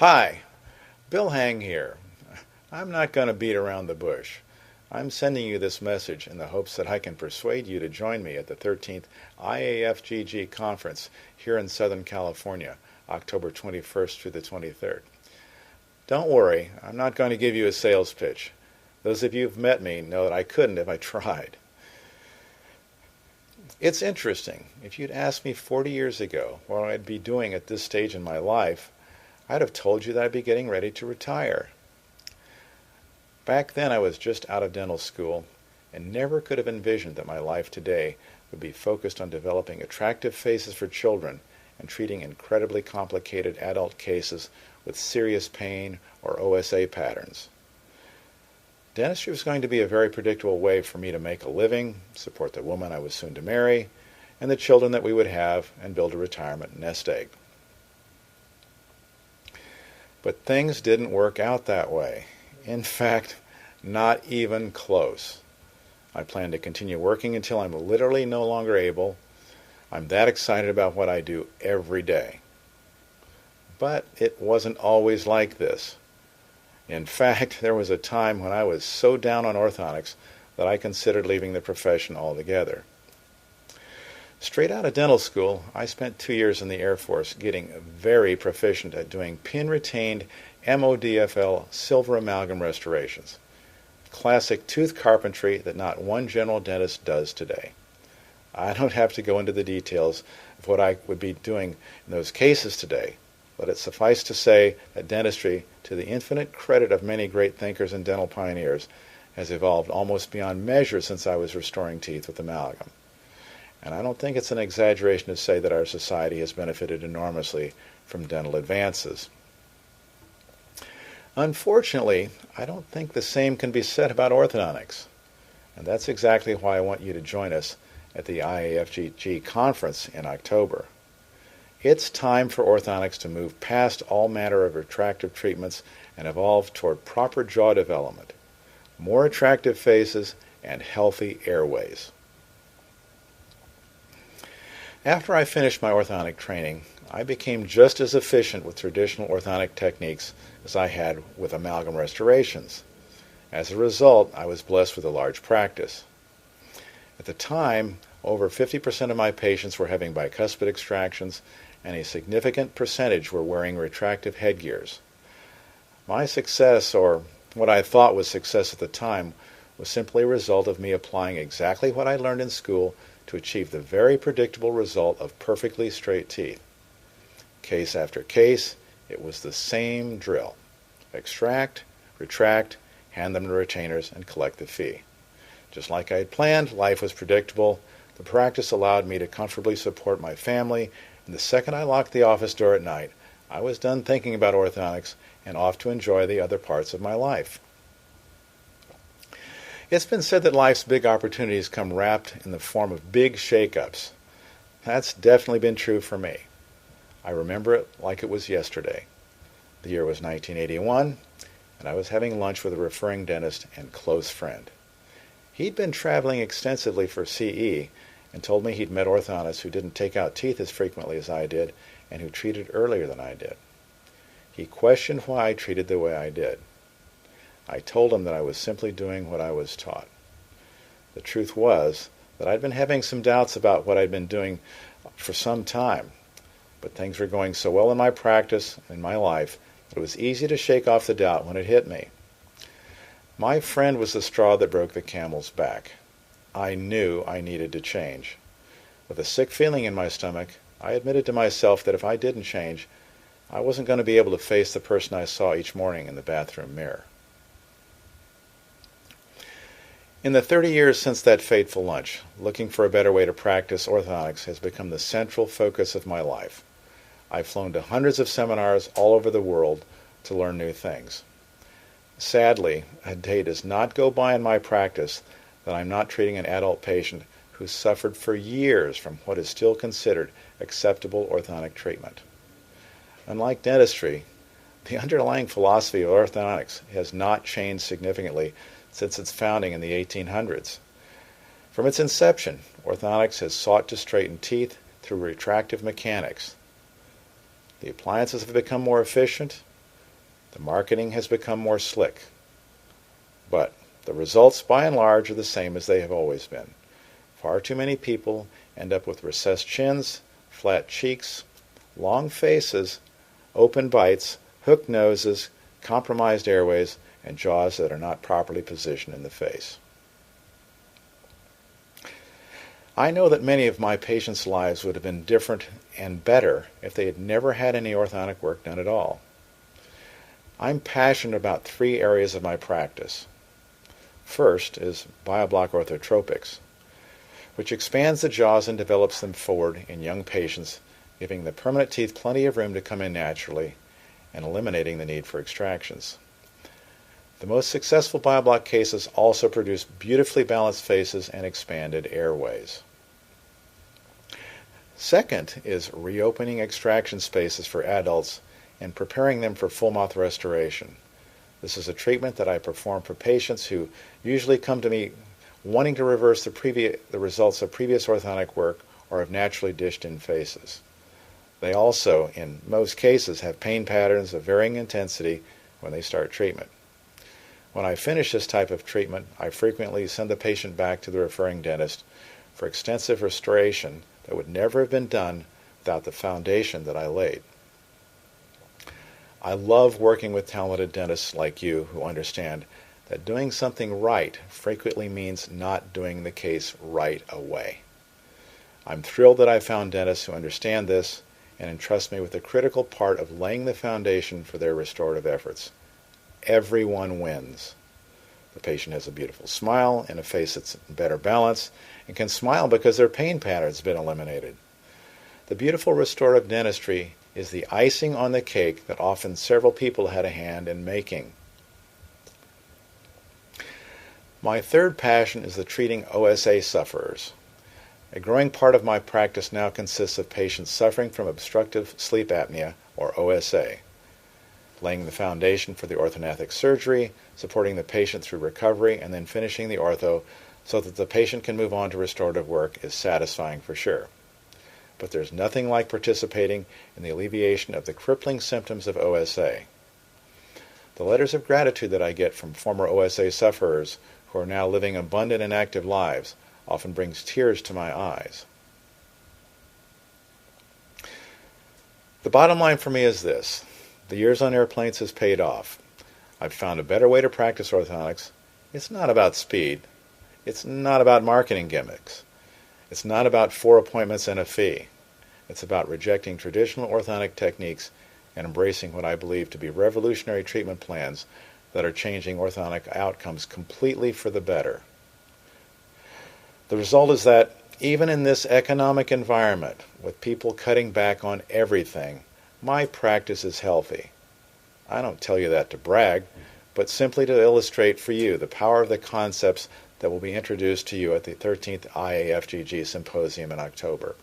Hi, Bill Hang here. I'm not going to beat around the bush. I'm sending you this message in the hopes that I can persuade you to join me at the 13th IAFGG conference here in Southern California, October 21st through the 23rd. Don't worry, I'm not going to give you a sales pitch. Those of you who've met me know that I couldn't if I tried. It's interesting. If you'd asked me 40 years ago what I'd be doing at this stage in my life, I'd have told you that I'd be getting ready to retire. Back then I was just out of dental school and never could have envisioned that my life today would be focused on developing attractive faces for children and treating incredibly complicated adult cases with serious pain or OSA patterns. Dentistry was going to be a very predictable way for me to make a living, support the woman I was soon to marry, and the children that we would have, and build a retirement nest egg. But things didn't work out that way. In fact, not even close. I plan to continue working until I'm literally no longer able. I'm that excited about what I do every day. But it wasn't always like this. In fact, there was a time when I was so down on orthodontics that I considered leaving the profession altogether. Straight out of dental school, I spent 2 years in the Air Force getting very proficient at doing pin-retained MODFL silver amalgam restorations. Classic tooth carpentry that not one general dentist does today. I don't have to go into the details of what I would be doing in those cases today. Let it suffice to say that dentistry, to the infinite credit of many great thinkers and dental pioneers, has evolved almost beyond measure since I was restoring teeth with amalgam. And I don't think it's an exaggeration to say that our society has benefited enormously from dental advances. Unfortunately, I don't think the same can be said about orthodontics. And that's exactly why I want you to join us at the IAFGG conference in October. It's time for orthodontics to move past all manner of retractive treatments and evolve toward proper jaw development, more attractive faces, and healthy airways. After I finished my orthodontic training, I became just as efficient with traditional orthodontic techniques as I had with amalgam restorations. As a result, I was blessed with a large practice. At the time, over 50% of my patients were having bicuspid extractions, and a significant percentage were wearing retractive headgears. My success, or what I thought was success at the time, was simply a result of me applying exactly what I learned in school to achieve the very predictable result of perfectly straight teeth. Case after case, it was the same drill. Extract, retract, hand them to retainers, and collect the fee. Just like I had planned, life was predictable. The practice allowed me to comfortably support my family, and the second I locked the office door at night, I was done thinking about orthodontics and off to enjoy the other parts of my life. It's been said that life's big opportunities come wrapped in the form of big shake-ups. That's definitely been true for me. I remember it like it was yesterday. The year was 1981, and I was having lunch with a referring dentist and close friend. He'd been traveling extensively for CE and told me he'd met orthodontists who didn't take out teeth as frequently as I did and who treated earlier than I did. He questioned why I treated the way I did. I told him that I was simply doing what I was taught. The truth was that I'd been having some doubts about what I'd been doing for some time, but things were going so well in my practice and in my life that it was easy to shake off the doubt when it hit me. My friend was the straw that broke the camel's back. I knew I needed to change. With a sick feeling in my stomach, I admitted to myself that if I didn't change, I wasn't going to be able to face the person I saw each morning in the bathroom mirror. In the 30 years since that fateful lunch, looking for a better way to practice orthodontics has become the central focus of my life. I've flown to hundreds of seminars all over the world to learn new things. Sadly, a day does not go by in my practice that I'm not treating an adult patient who suffered for years from what is still considered acceptable orthodontic treatment. Unlike dentistry, the underlying philosophy of orthodontics has not changed significantly since its founding in the 1800s. From its inception, orthodontics has sought to straighten teeth through retractive mechanics. The appliances have become more efficient, The marketing has become more slick, but the results by and large are the same as they have always been. Far too many people end up with recessed chins, flat cheeks, long faces, open bites, hooked noses, compromised airways, and jaws that are not properly positioned in the face. I know that many of my patients' lives would have been different and better if they had never had any orthodontic work done at all. I'm passionate about 3 areas of my practice. First is BioBlock Orthotropics, which expands the jaws and develops them forward in young patients, giving the permanent teeth plenty of room to come in naturally and eliminating the need for extractions. The most successful BioBlock cases also produce beautifully balanced faces and expanded airways. Second is reopening extraction spaces for adults and preparing them for full mouth restoration. This is a treatment that I perform for patients who usually come to me wanting to reverse the results of previous orthodontic work or have naturally dished-in faces. They also, in most cases, have pain patterns of varying intensity when they start treatment. When I finish this type of treatment, I frequently send the patient back to the referring dentist for extensive restoration that would never have been done without the foundation that I laid. I love working with talented dentists like you who understand that doing something right frequently means not doing the case right away. I'm thrilled that I found dentists who understand this and entrust me with the critical part of laying the foundation for their restorative efforts. Everyone wins. The patient has a beautiful smile and a face that's in better balance and can smile because their pain pattern has been eliminated. The beautiful restorative dentistry is the icing on the cake that often several people had a hand in making. My third passion is the treating OSA sufferers. A growing part of my practice now consists of patients suffering from obstructive sleep apnea, or OSA. Laying the foundation for the orthodontic surgery, supporting the patient through recovery, and then finishing the ortho so that the patient can move on to restorative work is satisfying for sure. But there's nothing like participating in the alleviation of the crippling symptoms of OSA. The letters of gratitude that I get from former OSA sufferers who are now living abundant and active lives often brings tears to my eyes. The bottom line for me is this. The years on airplanes has paid off. I've found a better way to practice orthodontics. It's not about speed. It's not about marketing gimmicks. It's not about 4 appointments and a fee. It's about rejecting traditional orthodontic techniques and embracing what I believe to be revolutionary treatment plans that are changing orthodontic outcomes completely for the better. The result is that even in this economic environment, with people cutting back on everything, my practice is healthy. I don't tell you that to brag, but simply to illustrate for you the power of the concepts that will be introduced to you at the 13th IAFGG Symposium in October.